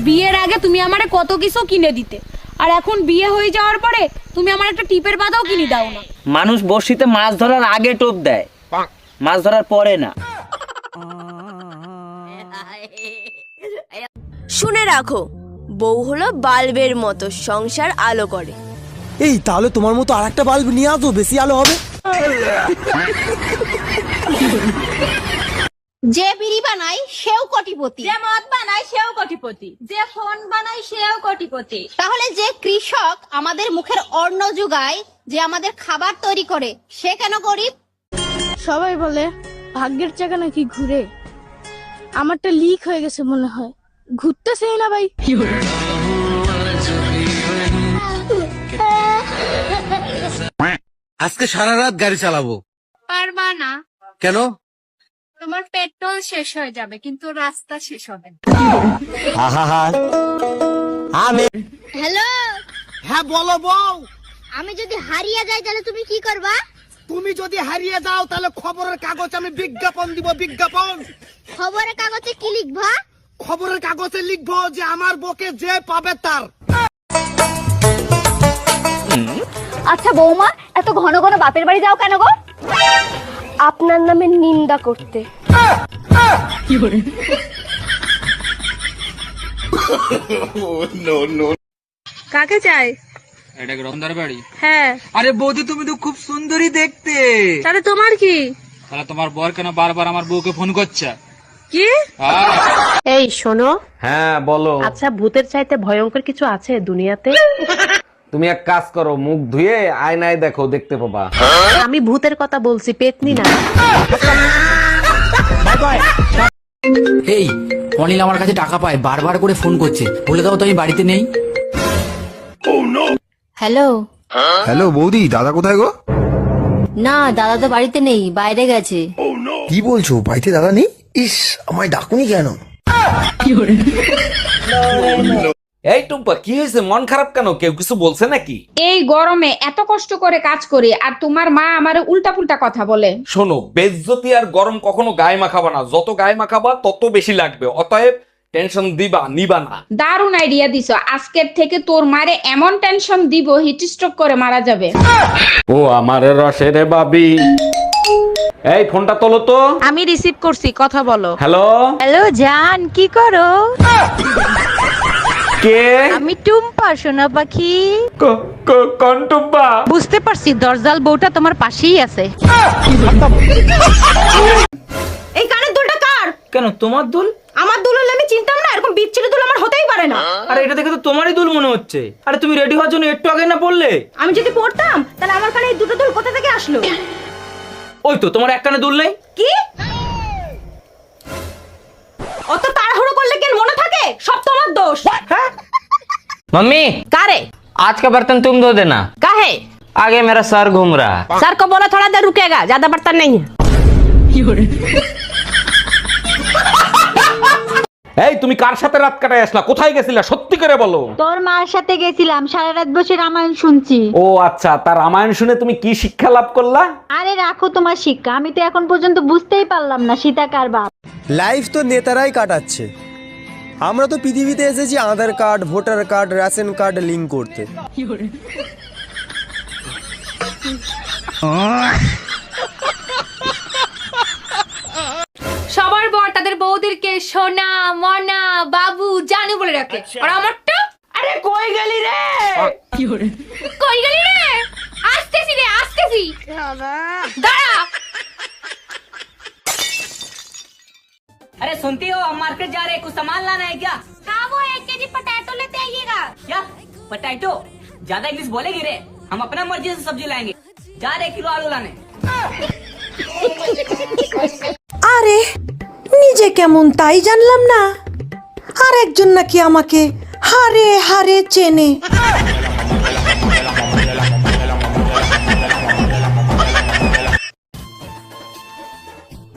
বিয়ের আগে তুমি আমারে কত কিছু কিনে দিতে, আর এখন বিয়ে হয়ে যাওয়ার পরে তুমি আমার একটা টিপের পাতাও কিনে দাও না। মানুষ বড়শিতে মাছ ধরার আগে টোপ দেয়, মাছ ধরার পরে না। শুনে রাখো, বউ হলো বাল্বের মতো, সংসার আলো করে। এই তাহলে তোমার মতো আরেকটা বাল্ব নিয়ে আসো, বেশি আলো হবে। যে বিড়ি বানায় সেও কোটিপতি, যে মদ বানায় সেও কোটিপতি, যে ফোন বানায় সেও কোটিপতি। তাহলে যে কৃষক আমাদের মুখের অন্ন যোগায়, যে আমাদের খাবার তৈরি করে, সে কেন গরিব? সবাই বলে ভাগ্যের চাকা নাকি ঘুরে, আমারটা লিক হয়ে গেছে মনে হয়, ঘুরতেছেই না ভাই। আজকে সারা রাত গাড়ি চালাবো। পারবা না। কেন? তোমার পেট্রোল শেষ হয়ে যাবে, কিন্তু রাস্তা শেষ হবে না। হ্যালো, হ্যাঁ বলো বউ। আমি যদি হারিয়ে যাই তাহলে তুমি কি করবা? তুমি যদি হারিয়ে যাও তাহলে খবরের কাগজে আমি বিজ্ঞাপন দিব, বিজ্ঞাপন। খবরের কাগজে কি লিখবা? খবরের কাগজে লিখবো যে আমার বউকে যে পাবে তার। আচ্ছা বৌমা, এত ঘন ঘন বাপের বাড়ি যাও কেন গো? আপনার নামে নিন্দা করতে। কাকে চাই? এটা কি রতনদার বাড়ি? হ্যাঁ। আরে বৌদি, তুমি তো খুব সুন্দরী দেখতে। তাহলে তোমার কি? তাহলে তোমার বর কেন বারবার আমার বউকে ফোন করছে? কি? এই শোনো, হ্যাঁ বলো। আচ্ছা ভূতের চাইতে ভয়ঙ্কর কিছু আছে দুনিয়াতে? তুমি এক কাজ করো, মুখ ধুয়ে আয়নায় দেখো, দেখতে পাবা। আমি ভূতের কথা বলছি, পেতনি না। এই অনিল আমার কাছে টাকা পায়, বারবার করে ফোন করছে, বলে দাও তো আমি বাড়িতে নেই। হ্যালো। হ্যালো বৌদি, দাদা কোথায় গো? না, দাদা তো বাড়িতে নেই, বাইরে গেছে। কি বলছো, বাড়িতে দাদা নেই? ইস, আমায় ডাকুনি কেন? এই টুম্পা, কি হয়েছে? মন খারাপ কেন? কেউ কিছু বলছে নাকি? এই গরমে এত কষ্ট করে কাজ করি, আর তোমার মা আমারে উল্টা পুল্টা কথা বলে। শোনো, বেজ্জতি আর গরম কখনো গায়ে মাখাবা না, যত গায়ে মাখাবা তত বেশি লাগবে, অতএব টেনশন দিবা নিবা না। দারুণ আইডিয়া দিছো, আজকের থেকে তোর মারে এমন টেনশন দিব হিট স্ট্রোক করে মারা যাবে। ও আমার রসের বাবি, এই ফোনটা তোলো তো। আমি রিসিভ করছি, কথা বলো। হ্যালো হ্যালো জান, কি করো? কে? আমি টুম্পা, সোনা পাখি। কোন টুম্পা? বুঝতে পারছি, দরজাল বউটা তোমার পাশেই আছে। এই কানের দুলটা কার? কেন তোমার দুল? আমার দুল হলে আমি চিনতাম না, এরকম বিচ্ছিরি দুল আমার হতেই পারে না। আরে এটা দেখে তো তোমারই দুল মনে হচ্ছে। আরে তুমি রেডি হওয়ার জন্য একটু আগে না বললে? আমি যদি পড়তাম তাহলে আমার কানে এই দুটো দুল কোথা থেকে আসলো? ওই তো তোমার এক কানে দুল নেই। কি? অত তাড়াহুড়ো করলে কেন মনে থাকে? সব তোমার দোষ। मम्मी, कारे? आज का बर्तन तुम धो देना, काहे? आगे मेरा सर घूम रहा है। सर को बोला थोड़ा देर रुकेगा, ज्यादा बर्तन नहीं है। এই তুমি কার সাথে রাত কাটায় আসলা? কোথায় গেছিলা? সত্যি করে বলো। তোর মার সাথে গেছিলাম, সারা রাত বসে রামায়ণ শুনছি। ও আচ্ছা, তার রামায়ণ শুনে তুমি কি শিক্ষা লাভ করলা? আরে রাখো তোমার শিক্ষা, আমি তো এখন পর্যন্ত বুঝতেই পারলাম না সীতা কার বাপ। লাইফ তো নেতারাই কাটাচ্ছে, আমরা তো পৃথিবীতে এসেছি Aadhaar card, voter card, ration card link করতে। সবার বর তাদের বউদেরকে সোনা, মনা, বাবু, জানু বলে রাখে, আর আমারটা? আরে কই গেলি রে? কই গেলি রে? আসতেছি রে, আসতেছি। দাঁড়া। अरे सुनती हो, हम मार्केट जा रहे हैं, कुछ सामान लाना है क्या? हाँ, वो 1 केजी पोटैटो लेते आइएगा। क्या पटाइटो? ज्यादा इंग्लिश बोलेगी रे, हम अपना मर्जी से सब्जी लाएंगे। जा रहे किलो आलू लाने। আরে নিজে কেমন তাই জানলাম না, আর একজন নাকি আমাকে হারে হারে চেনে।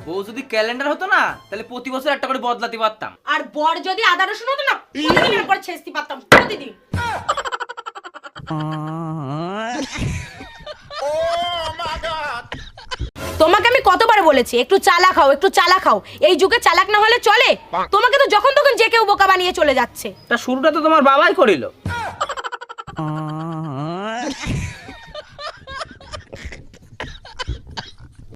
বউ যদি ক্যালেন্ডার হতো না, তাহলে প্রতি বছর একটা করে বদলাতে পারতাম। আর বর যদি আদা রসুন হতো না, প্রতিদিনের পর ছেঁচতে পারতাম প্রতিদিন। তোমাকে আমি কতবার বলেছি একটু চালা খাও, একটু চালা খাও। এই যুগে চালাক না হলে চলে? তোমাকে তো যখন তখন নিজেকেও বোকা বানিয়ে চলে যাচ্ছে। তা শুরুটা তো তোমার বাবাই করিল।